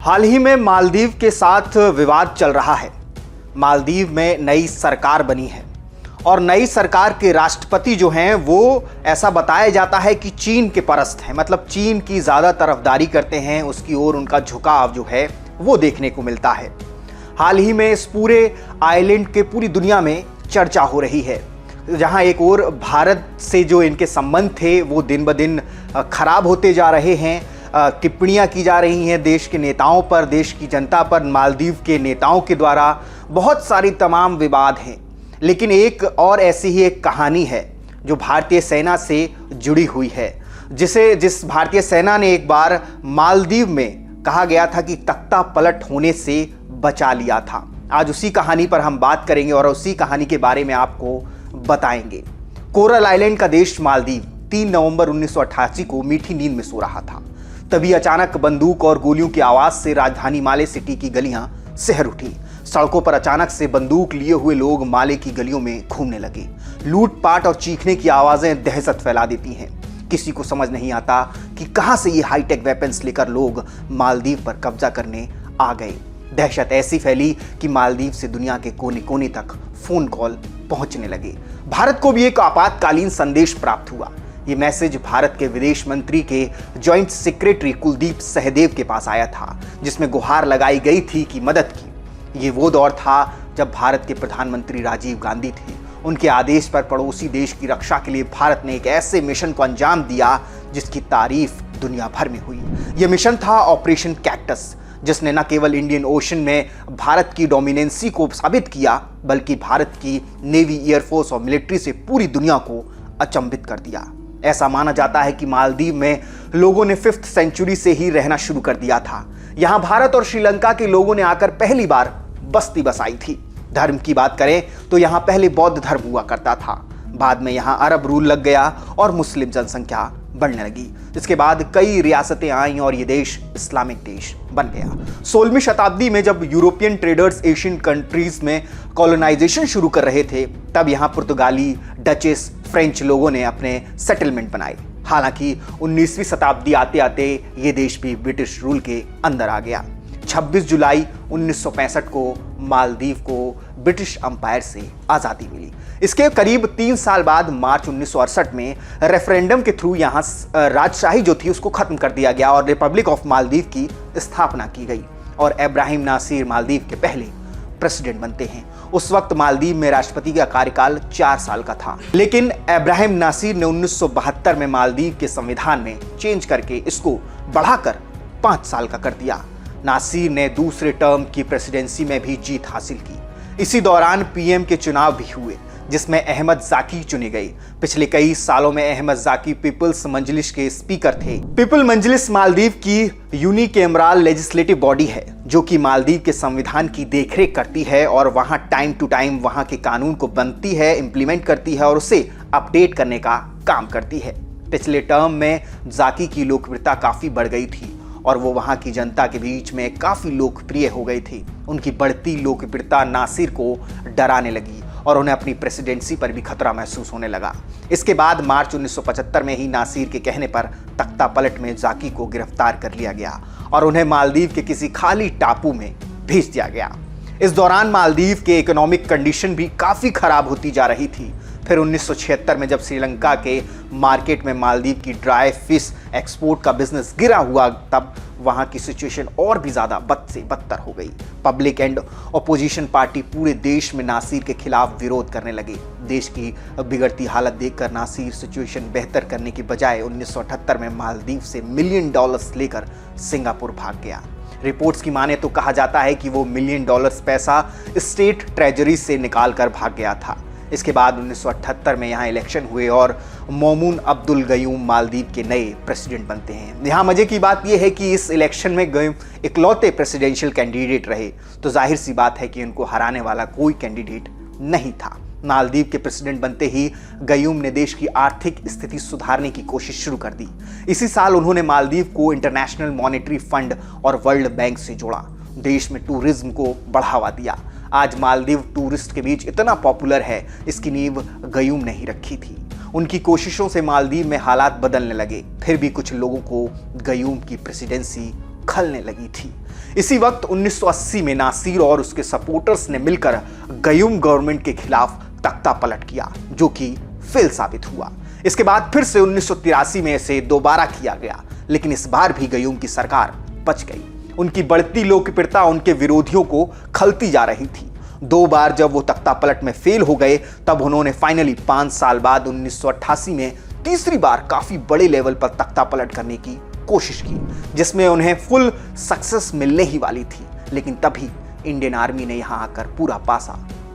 हाल ही में मालदीव के साथ विवाद चल रहा है। मालदीव में नई सरकार बनी है और नई सरकार के राष्ट्रपति जो हैं वो ऐसा बताया जाता है कि चीन के परस्त हैं, मतलब चीन की ज़्यादा तरफदारी करते हैं, उसकी ओर उनका झुकाव जो है वो देखने को मिलता है। हाल ही में इस पूरे आइलैंड के पूरी दुनिया में चर्चा हो रही है, जहां एक ओर भारत से जो इनके संबंध थे वो दिन ब दिन खराब होते जा रहे हैं। टिप्पणियां की जा रही हैं देश के नेताओं पर, देश की जनता पर, मालदीव के नेताओं के द्वारा बहुत सारी तमाम विवाद हैं। लेकिन एक और ऐसी ही एक कहानी है जो भारतीय सेना से जुड़ी हुई है, जिस भारतीय सेना ने एक बार मालदीव में कहा गया था कि तख्ता पलट होने से बचा लिया था। आज उसी कहानी पर हम बात करेंगे और उसी कहानी के बारे में आपको बताएंगे। कोरल आइलैंड का देश मालदीव 3 नवंबर 1988 को मीठी नींद में सो रहा था। तभी अचानक बंदूक और गोलियों की आवाज से राजधानी माले सिटी की गलियां सहर उठी। सड़कों पर अचानक से बंदूक लिए हुए लोग माले की गलियों में घूमने लगे। लूटपाट और चीखने की आवाजें दहशत फैला देती हैं। किसी को समझ नहीं आता कि कहां से ये हाईटेक वेपन्स लेकर लोग मालदीव पर कब्जा करने आ गए। दहशत ऐसी फैली कि मालदीव से दुनिया के कोने कोने तक फोन कॉल पहुंचने लगे। भारत को भी एक आपातकालीन संदेश प्राप्त हुआ। ये मैसेज भारत के विदेश मंत्री के जॉइंट सेक्रेटरी कुलदीप सहदेव के पास आया था, जिसमें गुहार लगाई गई थी कि मदद की। ये वो दौर था जब भारत के प्रधानमंत्री राजीव गांधी थे। उनके आदेश पर पड़ोसी देश की रक्षा के लिए भारत ने एक ऐसे मिशन को अंजाम दिया जिसकी तारीफ दुनिया भर में हुई। यह मिशन था ऑपरेशन कैक्टस, जिसने न केवल इंडियन ओशन में भारत की डोमिनेंसी को साबित किया, बल्कि भारत की नेवी, एयरफोर्स और मिलिट्री से पूरी दुनिया को अचंभित कर दिया। ऐसा माना जाता है कि मालदीव में लोगों ने 5th सेंचुरी से ही रहना शुरू कर दिया था। यहां भारत और श्रीलंका के लोगों ने आकर पहली बार बस्ती बसाई थी। धर्म की बात करें तो यहां पहले बौद्ध धर्म हुआ करता था, बाद में यहां अरब रूल लग गया और मुस्लिम जनसंख्या बढ़ने लगी। इसके बाद कई रियासतें आईं और ये देश इस्लामिक देश बन गया। 16वीं शताब्दी में जब यूरोपियन ट्रेडर्स एशियन कंट्रीज में कॉलोनाइजेशन शुरू कर रहे थे, तब यहाँ पुर्तगाली, डचेस, फ्रेंच लोगों ने अपने सेटलमेंट बनाए। हालांकि 19वीं शताब्दी आते आते ये देश भी ब्रिटिश रूल के अंदर आ गया। 26 जुलाई 1965 को मालदीव को ब्रिटिश अंपायर से आज़ादी मिली। इसके करीब 3 साल बाद मार्च 1968 में रेफरेंडम के थ्रू यहाँ राजशाही जो थी उसको खत्म कर दिया गया और रिपब्लिक ऑफ मालदीव की स्थापना की गई और इब्राहिम नासिर मालदीव के पहले प्रेसिडेंट बनते हैं। उस वक्त मालदीव में राष्ट्रपति का कार्यकाल 4 साल का था, लेकिन इब्राहिम नासिर ने 1972 में मालदीव के संविधान में चेंज करके इसको बढ़ाकर 5 साल का कर दिया। नासिर ने दूसरे टर्म की प्रेसिडेंसी में भी जीत हासिल की। इसी दौरान पीएम के चुनाव भी हुए, जिसमें अहमद जाकी चुने गए। पिछले कई सालों में अहमद जाकी पीपल्स मजलिस के स्पीकर थे। पीपल मजलिस मालदीव की यूनिकैमरल लेजिस्लेटिव बॉडी है, जो कि मालदीव के संविधान की देखरेख करती है और वहां टाइम टू टाइम वहां के कानून को बनती है, इंप्लीमेंट करती है और उसे अपडेट करने का काम करती है। पिछले टर्म में जाकी की लोकप्रियता काफी बढ़ गई थी और वो वहां की जनता के बीच में काफी लोकप्रिय हो गई थी। उनकी बढ़ती लोकप्रियता नासिर को डराने लगी और उन्हें अपनी प्रेसिडेंसी पर भी खतरा महसूस होने लगा। इसके बाद मार्च 1975 में ही नासिर के कहने पर तख्ता पलट में जाकी को गिरफ्तार कर लिया गया और उन्हें मालदीव के किसी खाली टापू में भेज दिया गया। इस दौरान मालदीव के इकोनॉमिक कंडीशन भी काफी खराब होती जा रही थी। फिर 1976 में जब श्रीलंका के मार्केट में मालदीव की ड्राई फिश एक्सपोर्ट का बिजनेस गिरा हुआ, तब वहां की सिचुएशन और भी ज्यादा बद से बदतर हो गई। पब्लिक एंड अपोजिशन पार्टी पूरे देश में नासिर के खिलाफ विरोध करने लगे। देश की बिगड़ती हालत देखकर नासिर सिचुएशन बेहतर करने की बजाय 1978 में मालदीव से $1 मिलियन लेकर सिंगापुर भाग गया। रिपोर्ट्स की माने तो कहा जाता है कि वो $1 मिलियन पैसा स्टेट ट्रेजरी से निकाल कर भाग गया था। इसके बाद 1978 में यहाँ इलेक्शन हुए और मोमून अब्दुल गयूम मालदीव के नए प्रेसिडेंट बनते हैं। यहाँ मजे की बात यह है कि इस इलेक्शन में गयूम इकलौते प्रेसिडेंशियल कैंडिडेट रहे, तो जाहिर सी बात है कि उनको हराने वाला कोई कैंडिडेट नहीं था। मालदीव के प्रेसिडेंट बनते ही गयूम ने देश की आर्थिक स्थिति सुधारने की कोशिश शुरू कर दी। इसी साल उन्होंने मालदीव को इंटरनेशनल मॉनेटरी फंड और वर्ल्ड बैंक से जोड़ा। देश में टूरिज्म को बढ़ावा दिया। आज मालदीव टूरिस्ट के बीच इतना पॉपुलर है, इसकी नींव गयूम ने ही रखी थी। उनकी कोशिशों से मालदीव में हालात बदलने लगे। फिर भी कुछ लोगों को गयूम की प्रेसिडेंसी खलने लगी थी। इसी वक्त 1980 में नासिर और उसके सपोर्टर्स ने मिलकर गयूम गवर्नमेंट के खिलाफ तख्ता पलट किया, जो कि फेल साबित हुआ। इसके बाद फिर से 1983 में इसे दोबारा किया गया, लेकिन इस बार भी गयूम की सरकार बच गई। उनकी बढ़ती लोकप्रियता उनके विरोधियों को खलती जा रही थी। 2 बार जब वो तख्ता पलट में फेल हो गए, तब उन्होंने फाइनली 5 साल बाद 1988 में तीसरी बार काफी बड़े लेवल पर तख्ता पलट करने की कोशिश की, जिसमें उन्हें फुल सक्सेस मिलने ही वाली थी। लेकिन तभी इंडियन आर्मी ने यहां आकर पूरा पासा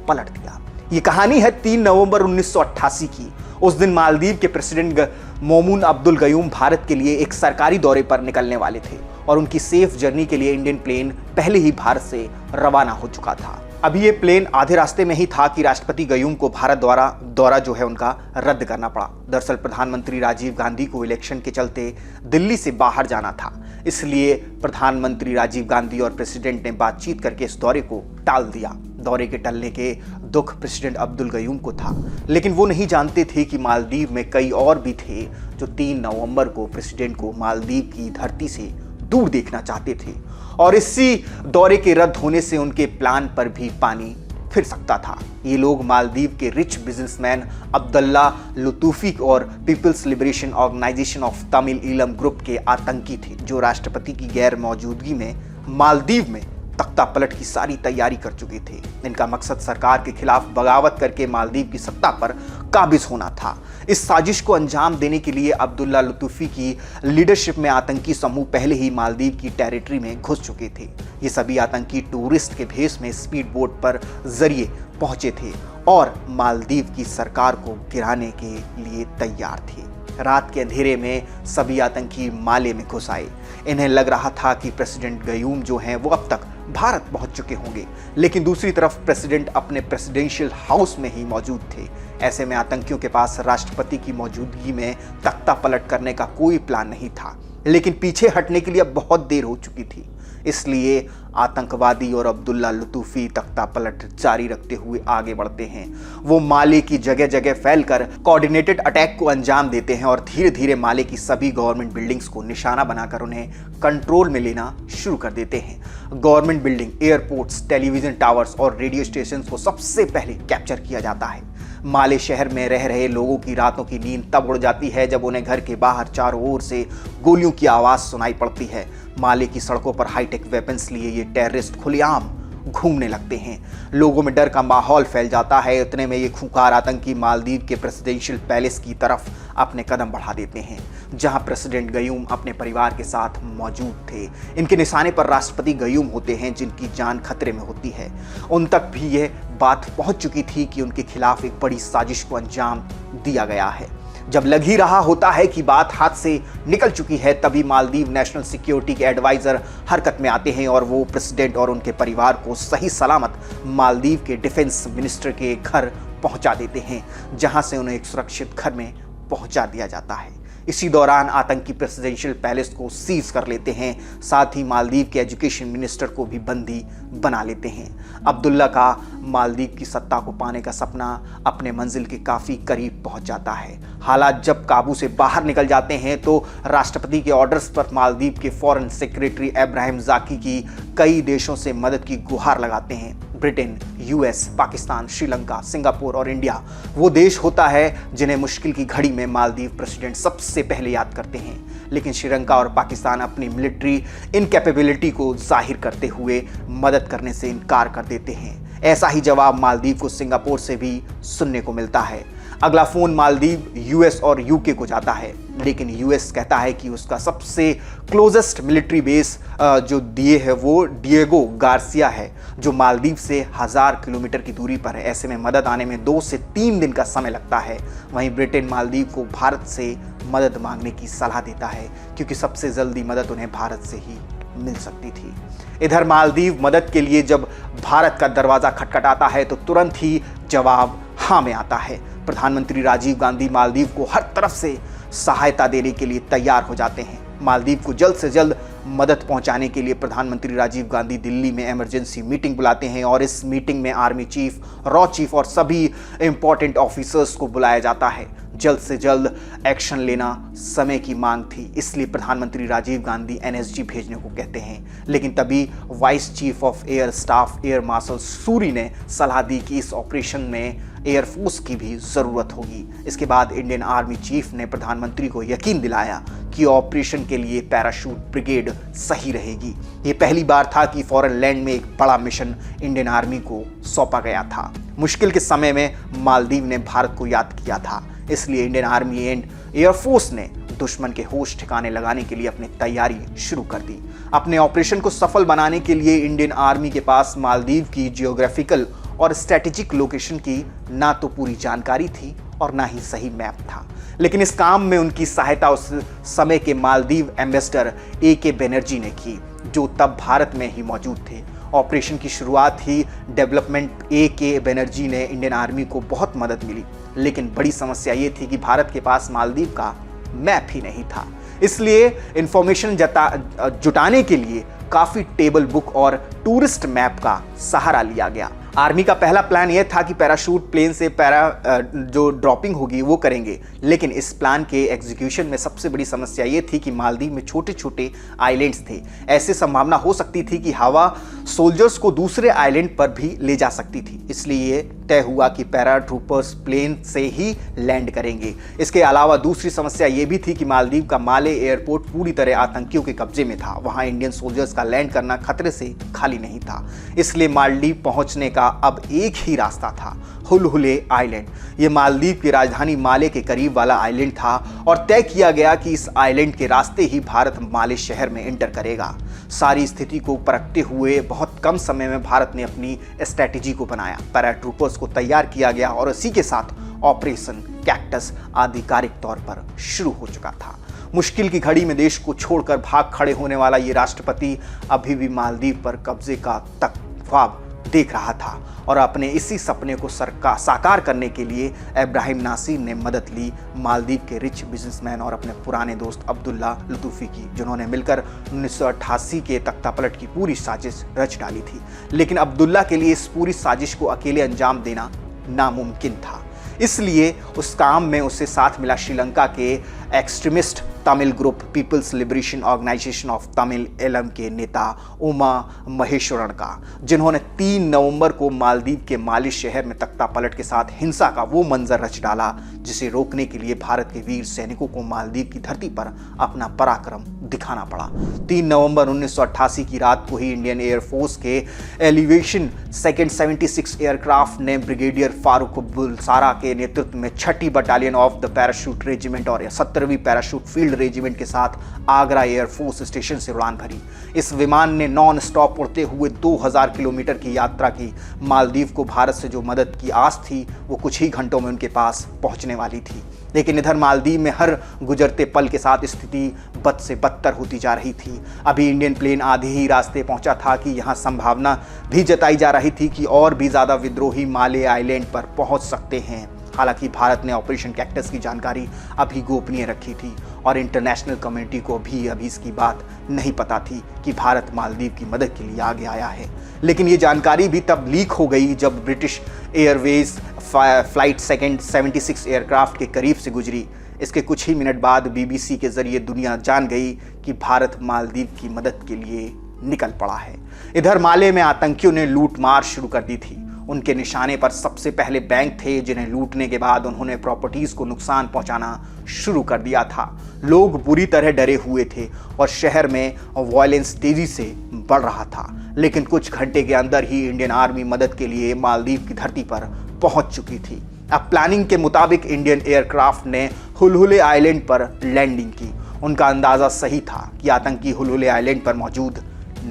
पलट दिया। ये कहानी है 3 नवंबर 1988 की। उस दिन मालदीव के प्रेसिडेंट मोमून अब्दुल गयूम भारत के लिए एक सरकारी दौरे पर निकलने वाले थे और उनकी सेफ जर्नी के लिए इंडियन प्लेन पहले ही भारत से रवाना हो चुका था। अभी ये प्लेन आधे रास्ते में ही था कि राष्ट्रपति गयूम को भारत दौरा जो है उनका रद्द करना पड़ा। दरअसल प्रधानमंत्री राजीव गांधी को इलेक्शन के चलते दिल्ली से बाहर जाना था, इसलिए प्रधानमंत्री राजीव गांधी और प्रेसिडेंट ने बातचीत करके इस दौरे को टाल दिया। दौरे के टलने के दुख प्रेसिडेंट अब्दुल गयूम को था, लेकिन वो नहीं जानते थे कि मालदीव में कई और भी थे जो 3 नवंबर को प्रेसिडेंट को मालदीव की धरती से दूर देखना चाहते थे, और इसी दौरे के रद्द होने से उनके प्लान पर भी पानी फिर सकता था। ये लोग मालदीव के रिच बिजनेसमैन अब्दुल्ला लुतूफी और people's liberation organisation of Tamil Eelam group के आतंकी थे, जो राष्ट्रपति की गैर मौजूदगी में मालदीव में तख्ता पलट की सारी तैयारी कर चुके थे। इनका मकसद सरकार के खिलाफ बगावत करके मालदीव की सत्ता पर काबिज होना था। इस साजिश को अंजाम देने के लिए अब्दुल्ला लुतूफी की लीडरशिप में आतंकी समूह पहले ही मालदीव की टेरिटरी में घुस चुके थे। ये सभी आतंकी टूरिस्ट के भेष में स्पीड बोट पर जरिए पहुंचे थे और मालदीव की सरकार को गिराने के लिए तैयार थे। रात के अंधेरे में सभी आतंकी माले में घुस आए। इन्हें लग रहा था कि प्रेसिडेंट गयूम जो हैं वो अब तक भारत पहुंच चुके होंगे, लेकिन दूसरी तरफ प्रेसिडेंट अपने प्रेसिडेंशियल हाउस में ही मौजूद थे। ऐसे में आतंकियों के पास राष्ट्रपति की मौजूदगी में तख्ता पलट करने का कोई प्लान नहीं था, लेकिन पीछे हटने के लिए अब बहुत देर हो चुकी थी। इसलिए आतंकवादी और अब्दुल्ला लुतूफी तख्ता पलट जारी रखते हुए आगे बढ़ते हैं। वो माले की जगह जगह फैलकर कोऑर्डिनेटेड अटैक को अंजाम देते हैं और धीरे धीरे माले की सभी गवर्नमेंट बिल्डिंग्स को निशाना बनाकर उन्हें कंट्रोल में लेना शुरू कर देते हैं। Government building, airports, television towers और रेडियो स्टेशन को सबसे पहले कैप्चर किया जाता है। माले शहर में रह रहे लोगों की रातों की नींद तब उड़ जाती है जब उन्हें घर के बाहर चारों ओर से गोलियों की आवाज सुनाई पड़ती है। माले की सड़कों पर हाईटेक वेपन्स लिए ये टेररिस्ट खुलेआम घूमने लगते हैं। लोगों में डर का माहौल फैल जाता है। इतने में ये खूंखार आतंकी मालदीव के प्रेसिडेंशियल पैलेस की तरफ अपने कदम बढ़ा देते हैं, जहां प्रेसिडेंट गयूम अपने परिवार के साथ मौजूद थे। इनके निशाने पर राष्ट्रपति गयूम होते हैं, जिनकी जान खतरे में होती है। उन तक भी यह बात पहुंच चुकी थी कि उनके खिलाफ एक बड़ी साजिश को अंजाम दिया गया है। जब लग ही रहा होता है कि बात हाथ से निकल चुकी है, तभी मालदीव नेशनल सिक्योरिटी के एडवाइजर हरकत में आते हैं और वो प्रेसिडेंट और उनके परिवार को सही सलामत मालदीव के डिफेंस मिनिस्टर के घर पहुंचा देते हैं, जहां से उन्हें एक सुरक्षित घर में पहुंचा दिया जाता है। इसी दौरान आतंकी प्रेसिडेंशियल पैलेस को सीज कर लेते हैं, साथ ही मालदीव के एजुकेशन मिनिस्टर को भी बंदी बना लेते हैं। अब्दुल्ला का मालदीव की सत्ता को पाने का सपना अपने मंजिल के काफ़ी करीब पहुंच जाता है। हालात जब काबू से बाहर निकल जाते हैं तो राष्ट्रपति के ऑर्डर्स पर मालदीव के फॉरेन सेक्रेटरी इब्राहिम जाकी की कई देशों से मदद की गुहार लगाते हैं। Britain, US, Pakistan, Sri Lanka, Singapore और इंडिया वो देश होता है जिन्हें मुश्किल की घड़ी में मालदीव प्रेसिडेंट सबसे पहले याद करते हैं। लेकिन श्रीलंका और पाकिस्तान अपनी मिलिट्री इनकैपेबिलिटी को जाहिर करते हुए मदद करने से इनकार कर देते हैं। ऐसा ही जवाब मालदीव को सिंगापुर से भी सुनने को मिलता है। अगला फोन मालदीव, यूएस और यूके को जाता है, लेकिन यूएस कहता है कि उसका सबसे क्लोजेस्ट मिलिट्री बेस जो दिए है वो डिएगो गार्सिया है, जो मालदीव से 1000 किलोमीटर की दूरी पर है। ऐसे में मदद आने में 2 से 3 दिन का समय लगता है। वहीं ब्रिटेन मालदीव को भारत से मदद मांगने की सलाह देता है, क्योंकि सबसे जल्दी मदद उन्हें भारत से ही मिल सकती थी। इधर मालदीव मदद के लिए जब भारत का दरवाजा खटखटाता है तो तुरंत ही जवाब हाँ में आता है। प्रधानमंत्री राजीव गांधी मालदीव को हर तरफ से सहायता देने के लिए तैयार हो जाते हैं। मालदीव को जल्द से जल्द मदद पहुंचाने के लिए प्रधानमंत्री राजीव गांधी दिल्ली में इमरजेंसी मीटिंग बुलाते हैं और इस मीटिंग में आर्मी चीफ, रॉ चीफ और सभी इंपॉर्टेंट ऑफिसर्स को बुलाया जाता है। जल्द से जल्द एक्शन लेना समय की मांग थी, इसलिए प्रधानमंत्री राजीव गांधी एनएसजी भेजने को कहते हैं। लेकिन तभी vice chief of air staff air marshal Suri ने सलाह दी कि इस ऑपरेशन में एयरफोर्स की भी जरूरत होगी। इसके बाद इंडियन आर्मी चीफ ने प्रधानमंत्री को यकीन दिलाया कि ऑपरेशन के लिए पैराशूट ब्रिगेड सही रहेगी। ये पहली बार था कि फॉरेन लैंड में एक बड़ा मिशन इंडियन आर्मी को सौंपा गया था। मुश्किल के समय में मालदीव ने भारत को याद किया था, इसलिए इंडियन आर्मी एंड एयरफोर्स ने दुश्मन के होश ठिकाने लगाने के लिए अपनी तैयारी शुरू कर दी। अपने ऑपरेशन को सफल बनाने के लिए इंडियन आर्मी के पास मालदीव की जियोग्राफिकल और स्ट्रेटेजिक लोकेशन की ना तो पूरी जानकारी थी और ना ही सही मैप था। लेकिन इस काम में उनकी सहायता उस समय के मालदीव एम्बेसडर AK बनर्जी ने की, जो तब भारत में ही मौजूद थे। ऑपरेशन की शुरुआत ही डेवलपमेंट AK बनर्जी ने इंडियन आर्मी को बहुत मदद मिली, लेकिन बड़ी समस्या ये थी कि भारत के पास मालदीव का मैप ही नहीं था। इसलिए इंफॉर्मेशन जुटाने के लिए काफी टेबल बुक और टूरिस्ट मैप का सहारा लिया गया। आर्मी का पहला प्लान यह था कि पैराशूट प्लेन से जो ड्रॉपिंग होगी वो करेंगे, लेकिन इस प्लान के एग्जीक्यूशन में सबसे बड़ी समस्या ये थी कि मालदीव में छोटे छोटे आइलैंड्स थे। ऐसे संभावना हो सकती थी कि हवा सोल्जर्स को दूसरे आइलैंड पर भी ले जा सकती थी, इसलिए तय हुआ कि पैराट्रूपर्स प्लेन से ही लैंड करेंगे। इसके अलावा दूसरी समस्या ये भी थी कि मालदीव का माले एयरपोर्ट पूरी तरह आतंकियों के कब्जे में था। वहां इंडियन सोल्जर्स का लैंड करना खतरे से खाली नहीं था, इसलिए मालदीव पहुंचने का अब एक ही रास्ता था, हुलहुले आइलैंड। यह मालदीव की राजधानी माले के करीब वाला आइलैंड था और तय किया गया कि इस आइलैंड के रास्ते ही भारत माले शहर में एंटर करेगा। सारी स्थिति को परखते हुए बहुत कम समय में भारत ने अपनी स्ट्रैटेजी को बनाया। पैराट्रूपर्स को तैयार किया गया और इसी के साथ ऑपरेशन कैक्टस आधिकारिक तौर पर शुरू हो चुका था। मुश्किल की घड़ी में देश को छोड़कर भाग खड़े होने वाला ये राष्ट्रपति अभी भी मालदीव पर कब्जे का तक ख्वाब देख रहा था और अपने इसी सपने को साकार करने के लिए इब्राहिम नासिर ने मदद ली मालदीव के रिच बिजनेसमैन और अपने पुराने दोस्त अब्दुल्ला लतूफ़ी की, जिन्होंने मिलकर 1988 के तख्तापलट की पूरी साजिश रच डाली थी। लेकिन अब्दुल्ला के लिए इस पूरी साजिश को अकेले अंजाम देना नामुमकिन था, इसलिए उस काम में उसे साथ मिला श्रीलंका के extremist Tamil group people's liberation organisation of Tamil Eelam के नेता उमा महेश्वरन का, जिन्होंने 3 नवंबर को मालदीव के माले शहर में तख्तापलट के साथ हिंसा का वो मंजर रच डाला जिसे रोकने के लिए भारत के वीर सैनिकों को मालदीव की धरती पर अपना पराक्रम दिखाना पड़ा। 3 नवंबर 1988 की रात को ही इंडियन एयरफोर्स के एलिवेशन सेकेंड 76 एयरक्राफ्ट ने ब्रिगेडियर फारूक बुलसारा के नेतृत्व में 6ठी battalion of the parachute regiment और 17वीं पैराशूट फील्ड रेजिमेंट के साथ आगरा एयरफोर्स स्टेशन से उड़ान भरी। इस विमान ने नॉन स्टॉप उड़ते हुए 2000 किलोमीटर की यात्रा की। मालदीव को भारत से जो मदद की आस थी वो कुछ ही घंटों में उनके पास पहुंचने वाली थी, लेकिन इधर मालदीव में हर गुजरते पल के साथ स्थिति बद से बदतर होती जा रही थी। अभी इंडियन प्लेन आधे ही रास्ते पहुंचा था कि यहां संभावना भी जताई जा रही थी कि और भी ज्यादा विद्रोही माले आइलैंड पर पहुंच सकते हैं। हालांकि भारत ने ऑपरेशन कैक्टस की जानकारी अभी गोपनीय रखी थी और इंटरनेशनल कम्युनिटी को भी अभी इसकी बात नहीं पता थी कि भारत मालदीव की मदद के लिए आगे आया है। लेकिन ये जानकारी भी तब लीक हो गई जब British Airways flight second 76 aircraft के करीब से गुजरी। इसके कुछ ही मिनट बाद BBC के जरिए दुनिया जान गई कि भारत मालदीव की मदद के लिए निकल पड़ा है। इधर माले में आतंकियों ने लूट मार शुरू कर दी थी। उनके निशाने पर सबसे पहले बैंक थे, जिन्हें लूटने के बाद उन्होंने प्रॉपर्टीज को नुकसान पहुंचाना शुरू कर दिया था। लोग बुरी तरह डरे हुए थे और शहर में वायलेंस तेजी से बढ़ रहा था। लेकिन कुछ घंटे के अंदर ही इंडियन आर्मी मदद के लिए मालदीव की धरती पर पहुंच चुकी थी। अब प्लानिंग के मुताबिक इंडियन एयरक्राफ्ट ने हुलहुले आइलैंड पर लैंडिंग की। उनका अंदाजा सही था कि आतंकी हुलहुले आइलैंड पर मौजूद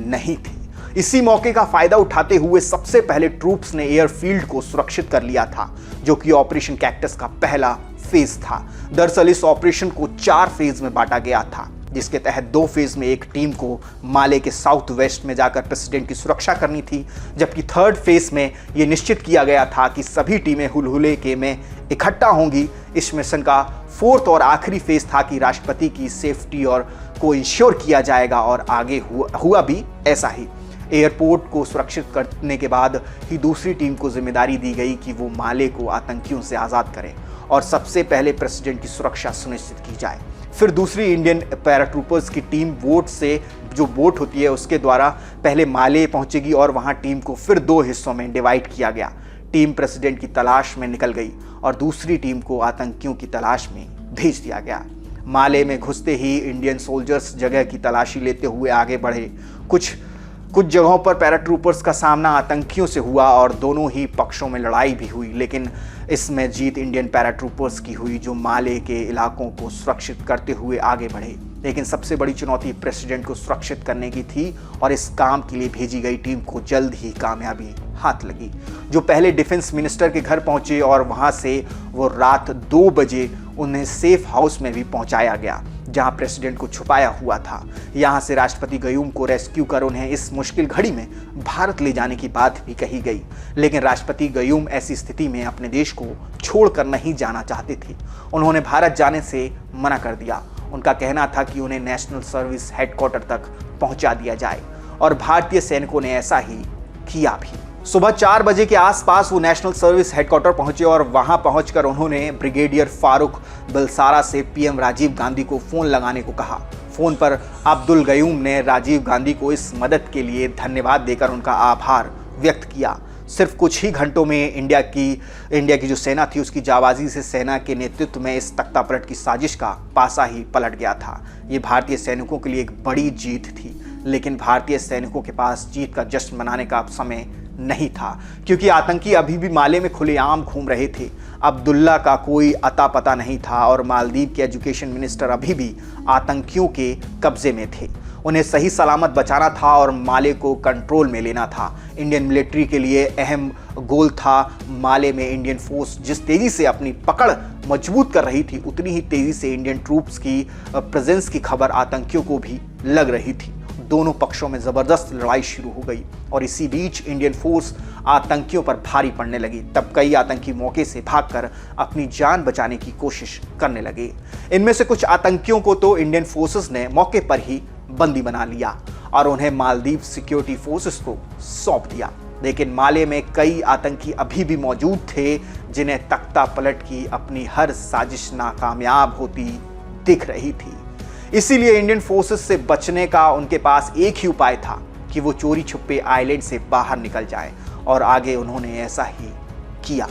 नहीं थे। इसी मौके का फायदा उठाते हुए सबसे पहले ट्रूप्स ने एयरफील्ड को सुरक्षित कर लिया था, जो कि ऑपरेशन कैक्टस का पहला फेज था। दरअसल इस ऑपरेशन को 4 फेज में बांटा गया था, जिसके तहत 2 फेज में एक टीम को माले के साउथ वेस्ट में जाकर प्रेसिडेंट की सुरक्षा करनी थी, जबकि 3rd फेज में यह निश्चित किया गया था कि सभी टीमें हुलहुले के में इकट्ठा होंगी। इस मिशन का 4th और आखिरी फेज था कि राष्ट्रपति की सेफ्टी और को इंश्योर किया जाएगा और आगे हुआ भी ऐसा ही। एयरपोर्ट को सुरक्षित करने के बाद ही दूसरी टीम को जिम्मेदारी दी गई कि वो माले को आतंकियों से आज़ाद करें और सबसे पहले प्रेसिडेंट की सुरक्षा सुनिश्चित की जाए। फिर दूसरी इंडियन पैराट्रूपर्स की टीम बोट से, जो बोट होती है उसके द्वारा पहले माले पहुंचेगी और वहां टीम को फिर 2 हिस्सों में डिवाइड किया गया। टीम प्रेसिडेंट की तलाश में निकल गई और दूसरी टीम को आतंकियों की तलाश में भेज दिया गया। माले में घुसते ही इंडियन सोल्जर्स जगह की तलाशी लेते हुए आगे बढ़े। कुछ जगहों पर पैराट्रूपर्स का सामना आतंकियों से हुआ और दोनों ही पक्षों में लड़ाई भी हुई, लेकिन इसमें जीत इंडियन पैराट्रूपर्स की हुई, जो माले के इलाकों को सुरक्षित करते हुए आगे बढ़े। लेकिन सबसे बड़ी चुनौती प्रेसिडेंट को सुरक्षित करने की थी और इस काम के लिए भेजी गई टीम को जल्द ही कामयाबी हाथ लगी। जो पहले डिफेंस मिनिस्टर के घर पहुंचे और वहां से वो रात 2 बजे उन्हें सेफ हाउस में भी पहुंचाया गया जहां प्रेसिडेंट को छुपाया हुआ था। यहां से राष्ट्रपति गयूम को रेस्क्यू कर उन्हें इस मुश्किल घड़ी में भारत ले जाने की बात भी कही गई, लेकिन राष्ट्रपति गयूम ऐसी स्थिति में अपने देश को छोड़कर नहीं जाना चाहते थे। उन्होंने भारत जाने से मना कर दिया। उनका कहना था कि उन्हें नेशनल सर्विस हेडक्वार्टर तक पहुंचा दिया जाए और भारतीय सैनिकों ने ऐसा ही किया भी। सुबह 4 बजे के आसपास वो नेशनल सर्विस हेडक्वार्टर पहुंचे और वहां पहुंचकर उन्होंने ब्रिगेडियर फारूक बिलसारा से पीएम राजीव गांधी को फोन लगाने को कहा। फोन पर अब्दुल गयूम ने राजीव गांधी को इस मदद के लिए धन्यवाद देकर उनका आभार व्यक्त किया। सिर्फ कुछ ही घंटों में इंडिया की जो सेना थी उसकी जाबाजी से सेना के नेतृत्व में इस तख्तापलट की साजिश का पासा ही पलट गया था। ये भारतीय सैनिकों के लिए एक बड़ी जीत थी, लेकिन भारतीय सैनिकों के पास जीत का जश्न मनाने का समय नहीं था, क्योंकि आतंकी अभी भी माले में खुलेआम घूम रहे थे। अब्दुल्ला का कोई अता पता नहीं था और मालदीव के एजुकेशन मिनिस्टर अभी भी आतंकियों के कब्जे में थे। उन्हें सही सलामत बचाना था और माले को कंट्रोल में लेना था। इंडियन मिलिट्री के लिए अहम गोल था। माले में इंडियन फोर्स जिस तेजी से अपनी पकड़ मजबूत कर रही थी, उतनी ही तेजी से इंडियन ट्रूप्स की प्रेजेंस की खबर आतंकियों को भी लग रही थी। दोनों पक्षों में जबरदस्त लड़ाई शुरू हो गई और इसी बीच इंडियन फोर्स आतंकियों पर भारी पड़ने लगी। तब कई आतंकी मौके से भागकर अपनी जान बचाने की कोशिश करने लगे। इनमें से कुछ आतंकियों को तो इंडियन फोर्सेस ने मौके पर ही बंदी बना लिया और उन्हें मालदीव सिक्योरिटी फोर्सेस को सौंप दिया। लेकिन माले में कई आतंकी अभी भी मौजूद थे जिन्हें तख्तापलट की अपनी हर साजिश नाकामयाब होती दिख रही थी। इसीलिए इंडियन फोर्सेस से बचने का उनके पास एक ही उपाय था कि वो चोरी छुपे आइलैंड से बाहर निकल जाए, और आगे उन्होंने ऐसा ही किया।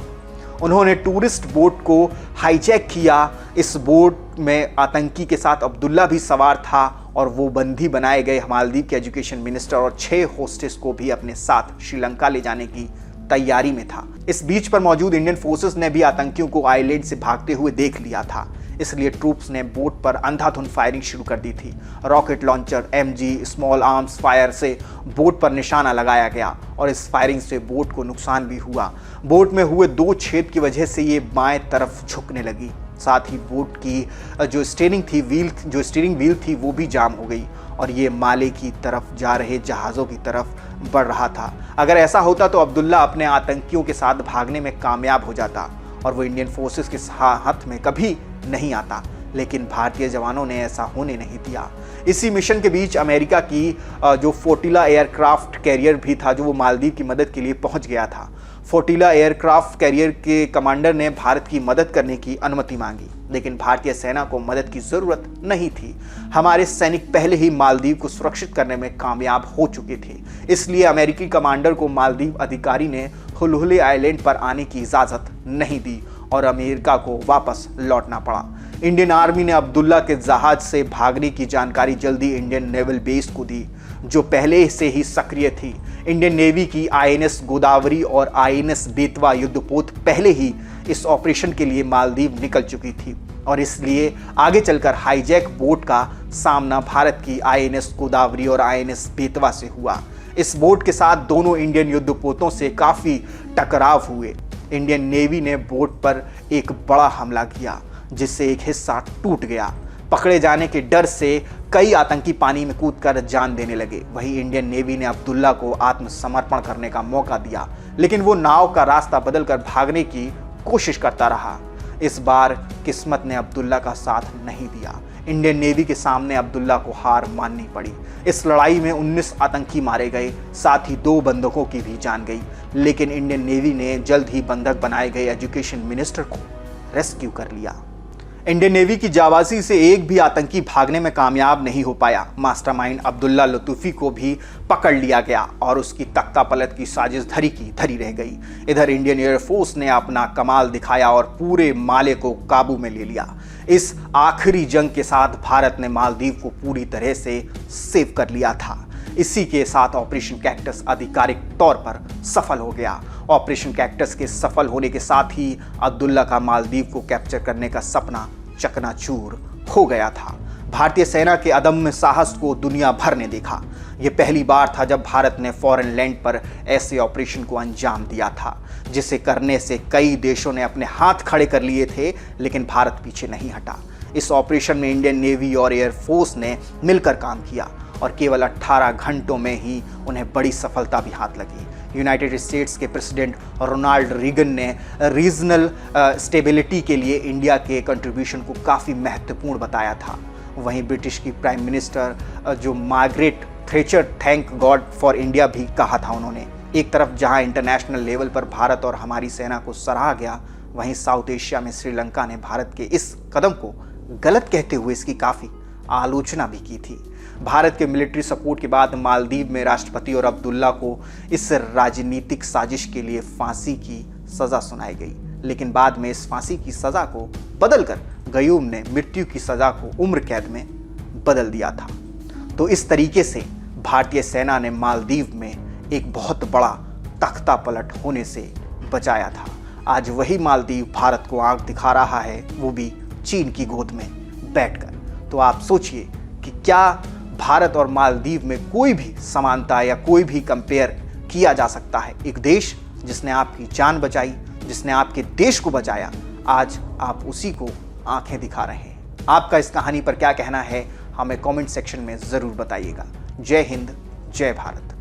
उन्होंने टूरिस्ट बोट को हाईजैक किया। इस बोट में आतंकी के साथ अब्दुल्ला भी सवार था और वो बंदी बनाए गए मालदीव के एजुकेशन मिनिस्टर और 6 होस्टेस को भी अपने साथ श्रीलंका ले जाने की तैयारी में था। इस बीच पर मौजूद इंडियन फोर्सेस ने भी आतंकियों को आइलैंड से भागते हुए देख लिया था, इसलिए ट्रूप्स ने बोट पर अंधाधुंध फायरिंग शुरू कर दी थी। Rocket launcher, MG, small arms fire से बोट पर निशाना लगाया गया और इस फायरिंग से बोट को नुकसान भी हुआ। बोट में हुए 2 छेद की वजह से ये बाएं तरफ झुकने लगी। साथ ही बोट की जो स्टीयरिंग व्हील थी वो भी जाम हो गई और ये माले की तरफ जा रहे जहाज़ों की तरफ बढ़ रहा था। अगर ऐसा होता तो अब्दुल्ला अपने आतंकियों के साथ भागने में कामयाब हो जाता और वो इंडियन फोर्सेस के हाथ में कभी नहीं आता, लेकिन भारतीय जवानों ने ऐसा होने नहीं दिया। इसी मिशन के बीच अमेरिका की जो फोर्टिला एयरक्राफ्ट कैरियर भी था, जो वो मालदीव की मदद के लिए पहुंच गया था। फोर्टिला एयरक्राफ्ट कैरियर के कमांडर ने भारत की मदद करने की अनुमति मांगी, लेकिन भारतीय सेना को मदद की जरूरत नहीं थी। हमारे सैनिक पहले ही मालदीव को सुरक्षित करने में कामयाब हो चुके थे। इसलिए अमेरिकी कमांडर को मालदीव अधिकारी ने हुलहुले आइलैंड पर आने की इजाजत नहीं दी और अमेरिका को वापस लौटना पड़ा। इंडियन आर्मी ने अब्दुल्ला के जहाज से भागने की जानकारी जल्दी इंडियन नेवल बेस को दी, जो पहले से ही सक्रिय थी। इंडियन नेवी की आईएनएस गोदावरी और आईएनएस बेतवा युद्धपोत पहले ही इस ऑपरेशन के लिए मालदीव निकल चुकी थी और इसलिए आगे चलकर हाईजैक बोट का सामना भारत की आईएनएस गोदावरी और आईएनएस बेतवा से हुआ। इस बोट के साथ दोनों इंडियन युद्धपोतों से काफी टकराव हुए। इंडियन नेवी ने बोट पर एक बड़ा हमला किया, जिससे एक हिस्सा टूट गया। पकड़े जाने के डर से कई आतंकी पानी में कूदकर जान देने लगे। वहीं इंडियन नेवी ने अब्दुल्ला को आत्मसमर्पण करने का मौका दिया, लेकिन वो नाव का रास्ता बदलकर भागने की कोशिश करता रहा। इस बार किस्मत ने अब्दुल्ला का साथ नहीं दिया। इंडियन नेवी के सामने अब्दुल्ला को हार माननी पड़ी। इस लड़ाई में 19 आतंकी मारे गए, साथ ही 2 बंधकों की भी जान गई, लेकिन इंडियन नेवी ने जल्द ही बंधक बनाए गए एजुकेशन मिनिस्टर को रेस्क्यू कर लिया। इंडियन नेवी की जाबाजी से एक भी आतंकी भागने में कामयाब नहीं हो पाया। मास्टरमाइंड अब्दुल्ला लतूफी को भी पकड़ लिया गया और उसकी तख्तापलट की साजिश धरी की धरी रह गई। इधर इंडियन एयरफोर्स ने अपना कमाल दिखाया और पूरे माले को काबू में ले लिया। इस आखिरी जंग के साथ भारत ने मालदीव को पूरी तरह से सेव कर लिया था। इसी के साथ ऑपरेशन कैक्टस आधिकारिक तौर पर सफल हो गया। ऑपरेशन कैक्टस के सफल होने के साथ ही अब्दुल्ला का मालदीव को कैप्चर करने का सपना चकनाचूर हो गया था। भारतीय सेना के अदम्य साहस को दुनिया भर ने देखा। यह पहली बार था जब भारत ने फॉरेन लैंड पर ऐसे ऑपरेशन को अंजाम दिया था, जिसे करने से कई देशों ने अपने हाथ खड़े कर लिए थे, लेकिन भारत पीछे नहीं हटा। इस ऑपरेशन में इंडियन नेवी और एयरफोर्स ने मिलकर काम किया और केवल 18 घंटों में ही उन्हें बड़ी सफलता भी हाथ लगी। यूनाइटेड स्टेट्स के प्रेसिडेंट रोनाल्ड रीगन ने रीजनल स्टेबिलिटी के लिए इंडिया के कंट्रीब्यूशन को काफ़ी महत्वपूर्ण बताया था। वहीं ब्रिटिश की प्राइम मिनिस्टर जो Margaret Thatcher thank God for India भी कहा था उन्होंने। एक तरफ जहां इंटरनेशनल लेवल पर भारत और हमारी सेना को सराहा गया, वहीं साउथ एशिया में श्रीलंका ने भारत के इस कदम को गलत कहते हुए इसकी काफ़ी आलोचना भी की थी। भारत के मिलिट्री सपोर्ट के बाद मालदीव में राष्ट्रपति और अब्दुल्ला को इस राजनीतिक साजिश के लिए फांसी की सजा सुनाई गई, लेकिन बाद में इस फांसी की सजा को बदलकर गयूम ने मृत्यु की सजा को उम्र कैद में बदल दिया था। तो इस तरीके से भारतीय सेना ने मालदीव में एक बहुत बड़ा तख्तापलट होने से बचाया था। आज वही मालदीव भारत को आंख दिखा रहा है, वो भी चीन की गोद में बैठकर। तो आप सोचिए कि क्या भारत और मालदीव में कोई भी समानता या कोई भी कंपेयर किया जा सकता है? एक देश जिसने आपकी जान बचाई, जिसने आपके देश को बचाया, आज आप उसी को आंखें दिखा रहे हैं। आपका इस कहानी पर क्या कहना है, हमें कमेंट सेक्शन में ज़रूर बताइएगा। जय हिंद, जय भारत।